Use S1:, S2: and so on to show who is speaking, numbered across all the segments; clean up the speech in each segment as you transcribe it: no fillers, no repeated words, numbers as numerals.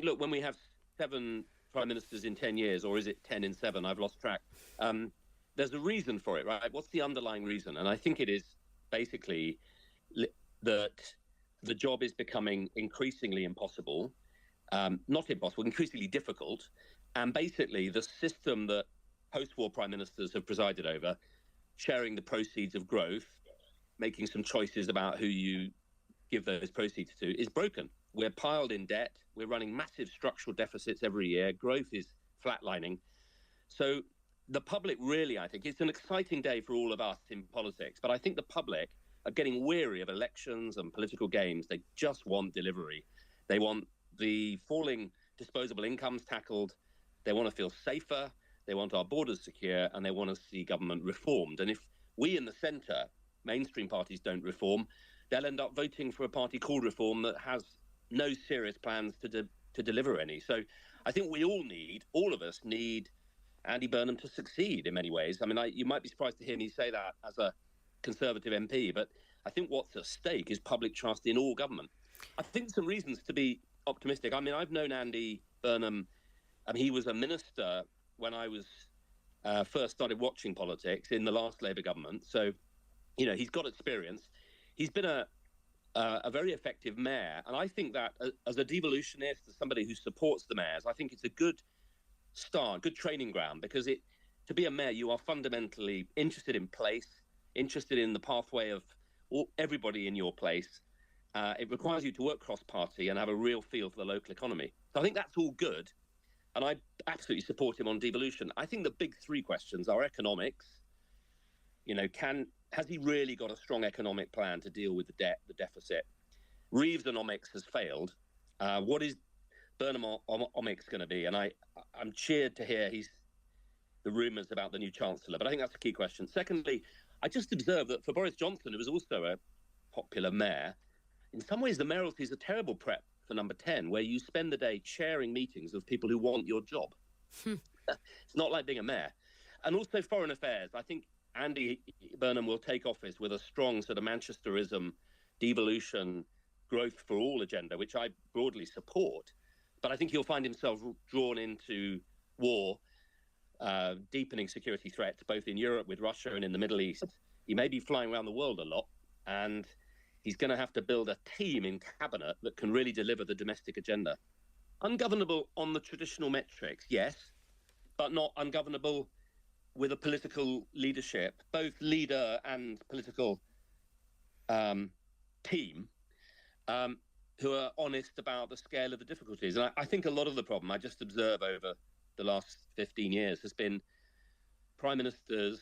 S1: look, when we have 7 prime ministers in 10 years, or is it 10 in 7? I've lost track. There's a reason for it, right? What's the underlying reason? And I think it is basically that the job is becoming increasingly impossible, not impossible, increasingly difficult. And basically the system that post-war prime ministers have presided over, sharing the proceeds of growth, making some choices about who you give those proceeds to, is broken. We're piled in debt. We're running massive structural deficits every year. Growth is flatlining. So the public really, I think, it's an exciting day for all of us in politics, but I think the public are getting weary of elections and political games. They just want delivery. They want the falling disposable incomes tackled. They want to feel safer. They want our borders secure, and they want to see government reformed. And if we in the centre, mainstream parties, don't reform, they'll end up voting for a party called Reform that has no serious plans to deliver any. So I think all of us need Andy Burnham to succeed in many ways. I mean, you might be surprised to hear me say that as a Conservative MP, but I think what's at stake is public trust in all government. I think some reasons to be optimistic. I mean, I've known Andy Burnham, and he was a minister when I was first started watching politics in the last Labour government. So, he's got experience. He's been a very effective mayor. And I think that as a devolutionist, as somebody who supports the mayors, I think it's a good start, good training ground, because to be a mayor, you are fundamentally interested in place, interested in the pathway of everybody in your place. It requires you to work cross-party and have a real feel for the local economy. So I think that's all good. And I absolutely support him on devolution. I think the big 3 questions are economics. Has he really got a strong economic plan to deal with the debt, the deficit? Reeves-onomics has failed. What is Burnham-omics going to be? And I'm cheered to hear the rumours about the new Chancellor, but I think that's a key question. Secondly, I just observed that for Boris Johnson, who was also a popular mayor, in some ways the mayoralty is a terrible prep for number 10, where you spend the day chairing meetings of people who want your job. It's not like being a mayor. And also foreign affairs. I think Andy Burnham will take office with a strong sort of Manchesterism, devolution, growth for all agenda, which I broadly support. But I think he'll find himself drawn into war, deepening security threats, both in Europe with Russia and in the Middle East. He may be flying around the world a lot, and he's going to have to build a team in cabinet that can really deliver the domestic agenda. Ungovernable on the traditional metrics, yes, but not ungovernable with a political leadership, both leader and political team, who are honest about the scale of the difficulties. And I think a lot of the problem I just observe over the last 15 years has been prime ministers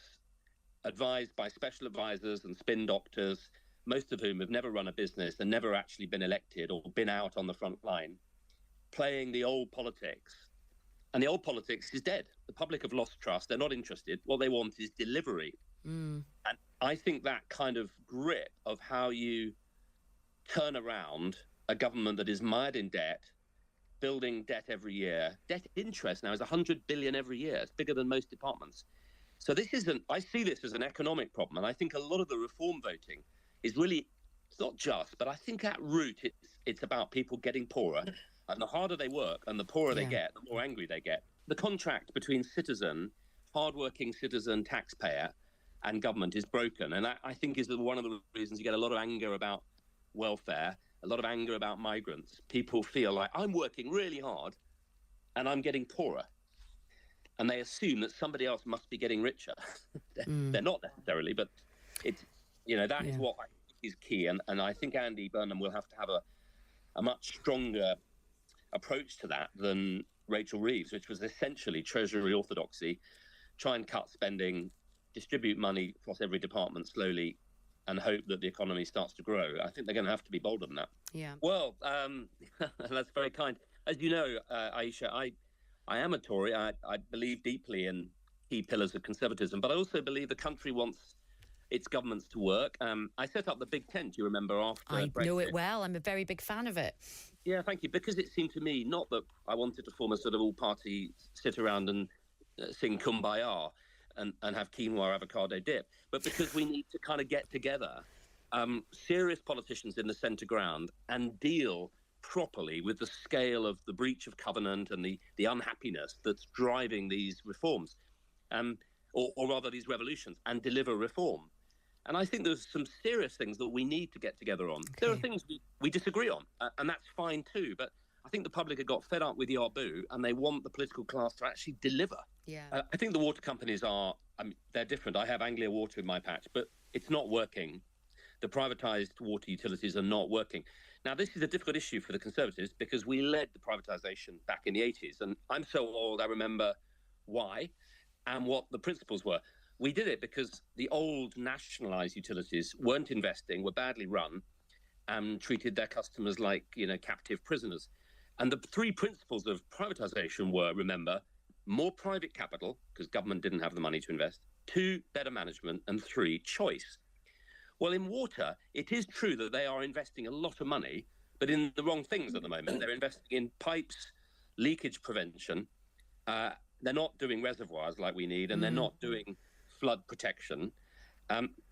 S1: advised by special advisors and spin doctors, most of whom have never run a business and never actually been elected or been out on the front line, playing the old politics. And the old politics is dead. The public have lost trust. They're not interested. What they want is delivery. And I think that kind of grip of how you turn around a government that is mired in debt, building debt every year. Debt interest now is 100 billion every year. It's bigger than most departments. So I see this as an economic problem. And I think a lot of the reform voting is really, it's not just, but I think at root it's about people getting poorer. And the harder they work and the poorer they get, the more angry they get. The contract between hardworking citizen, taxpayer, and government is broken. And that, I think, is one of the reasons you get a lot of anger about welfare, a lot of anger about migrants. People feel like, I'm working really hard and I'm getting poorer. And they assume that somebody else must be getting richer. They're not necessarily, but it's, that is what I think is key. And I think Andy Burnham will have to have a much stronger approach to that than Rachel Reeves, which was essentially Treasury orthodoxy, try and cut spending, distribute money across every department slowly, and hope that the economy starts to grow. I think they're going to have to be bolder than that.
S2: Yeah.
S1: Well, that's very kind. As you know, Ayesha, I am a Tory. I believe deeply in key pillars of conservatism, but I also believe the country wants its governments to work. I set up the Big Tent, you remember, after Brexit.
S2: I know it well. I'm a very big fan of it.
S1: Yeah, thank you. Because it seemed to me, not that I wanted to form a sort of all-party sit around and sing Kumbaya and have quinoa avocado dip, but because we need to kind of get together, serious politicians in the centre ground, and deal properly with the scale of the breach of covenant and the unhappiness that's driving these reforms, or rather these revolutions, and deliver reform. And I think there's some serious things that we need to get together on.
S2: Okay.
S1: There are things we disagree on, and that's fine too. But I think the public have got fed up with Yarbu, and they want the political class to actually deliver.
S2: Yeah.
S1: I think the water companies they're different. I have Anglia Water in my patch, but it's not working. The privatised water utilities are not working. Now, this is a difficult issue for the Conservatives because we led the privatisation back in the 80s. And I'm so old, I remember why and what the principles were. We did it because the old nationalised utilities weren't investing, were badly run, and treated their customers like, captive prisoners. And the three principles of privatisation were, remember, more private capital, because government didn't have the money to invest, 2, better management, and 3, choice. Well, in water, it is true that they are investing a lot of money, but in the wrong things at the moment. They're investing in pipes, leakage prevention. They're not doing reservoirs like we need, and they're not doing flood protection.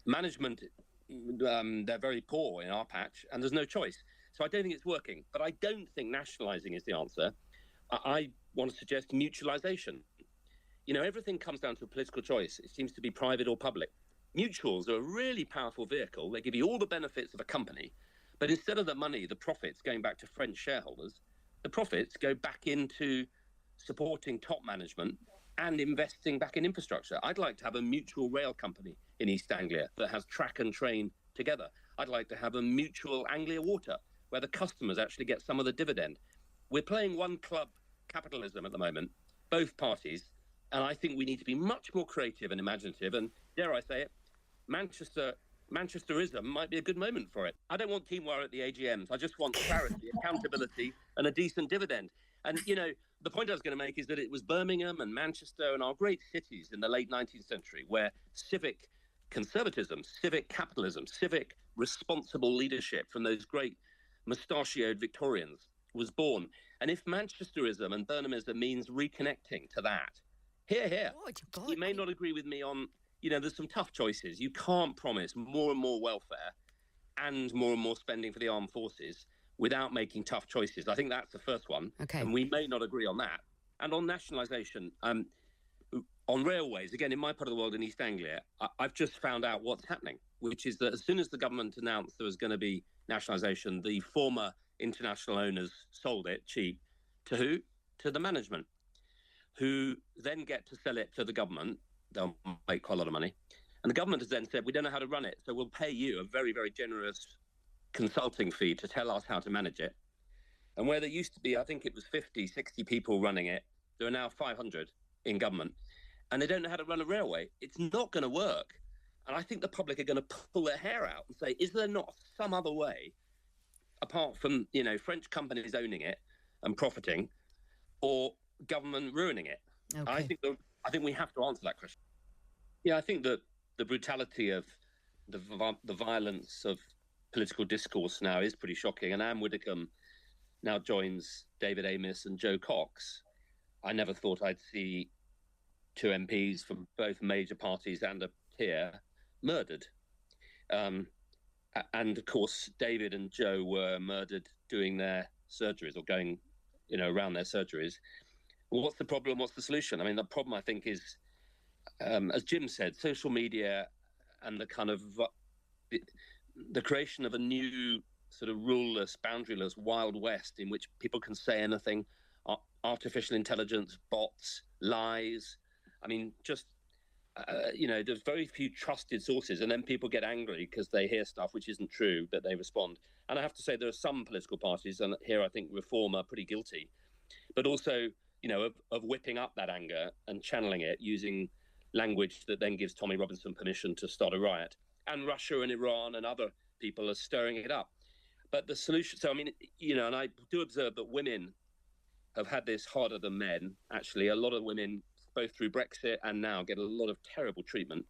S1: Management, they're very poor in our patch, and there's no choice. So I don't think it's working. But I don't think nationalising is the answer. I want to suggest mutualisation. Everything comes down to a political choice. It seems to be private or public. Mutuals are a really powerful vehicle. They give you all the benefits of a company, but instead of the money, the profits going back to French shareholders, the profits go back into supporting top management and investing back in infrastructure. I'd like to have a mutual rail company in East Anglia that has track and train together. I'd like to have a mutual Anglia Water where the customers actually get some of the dividend. We're playing one club capitalism at the moment, both parties, and I think we need to be much more creative and imaginative. And dare I say it, Manchesterism might be a good moment for it. I don't want quinoa at the AGMs. I just want clarity, accountability, and a decent dividend. And, the point I was going to make is that it was Birmingham and Manchester and our great cities in the late 19th century where civic conservatism, civic capitalism, civic responsible leadership from those great mustachioed Victorians was born. And if Manchesterism and Birminghamism means reconnecting to that, here. You may not agree with me on, there's some tough choices. You can't promise more and more welfare and more spending for the armed forces without making tough choices. I think that's the first one.
S2: Okay.
S1: And we may not agree on that. And on nationalisation, on railways, again, in my part of the world in East Anglia, I've just found out what's happening, which is that as soon as the government announced there was going to be nationalisation, the former international owners sold it cheap. To who? To the management, who then get to sell it to the government. They'll make quite a lot of money. And the government has then said, we don't know how to run it, so we'll pay you a very, very generous consulting fee to tell us how to manage it. And where there used to be, I think it was 50, 60 people running it, there are now 500 in government. And they don't know how to run a railway. It's not going to work. And I think the public are going to pull their hair out and say, is there not some other way, apart from, French companies owning it and profiting, or government ruining it?
S2: Okay.
S1: I think we have to answer that question. Yeah, I think that the brutality of the violence of political discourse now is pretty shocking. And Anne Widdecombe now joins David Amess and Joe Cox. I never thought I'd see two MPs from both major parties and a peer murdered. And of course, David and Joe were murdered doing their surgeries or going, around their surgeries. Well, what's the problem? What's the solution? I mean, the problem, I think, is, as Jim said, social media and the kind of the creation of a new sort of ruleless, boundaryless Wild West in which people can say anything, artificial intelligence, bots, lies. I mean, just, there's very few trusted sources, and then people get angry because they hear stuff which isn't true, but they respond. And I have to say there are some political parties, and here I think Reform are pretty guilty, but also, of whipping up that anger and channeling it using language that then gives Tommy Robinson permission to start a riot. And Russia and Iran and other people are stirring it up. But the solution, so I mean, and I do observe that women have had this harder than men. Actually, a lot of women, both through Brexit and now, get a lot of terrible treatment.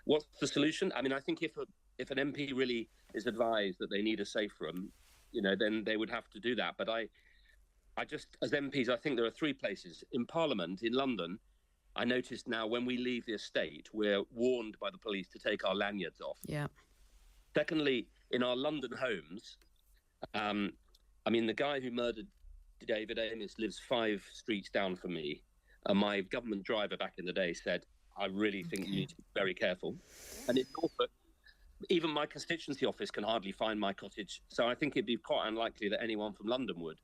S1: What's the solution? I mean, I think if an MP really is advised that they need a safe room, then they would have to do that. But I just, as MPs, I think there are three places. In Parliament, in London, I noticed now when we leave the estate, we're warned by the police to take our lanyards off.
S2: Yeah.
S1: Secondly, in our London homes, I mean, the guy who murdered David Amos lives 5 streets down from me. And my government driver back in the day said, I really think you need to be very careful. And in Norfolk, even my constituency office can hardly find my cottage. So I think it'd be quite unlikely that anyone from London would.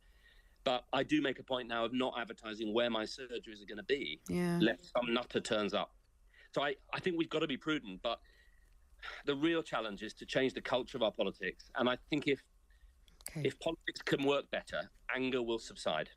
S1: But I do make a point now of not advertising where my surgeries are going to be, lest some nutter turns up. So I think we've got to be prudent. But the real challenge is to change the culture of our politics. And I think if politics can work better, anger will subside.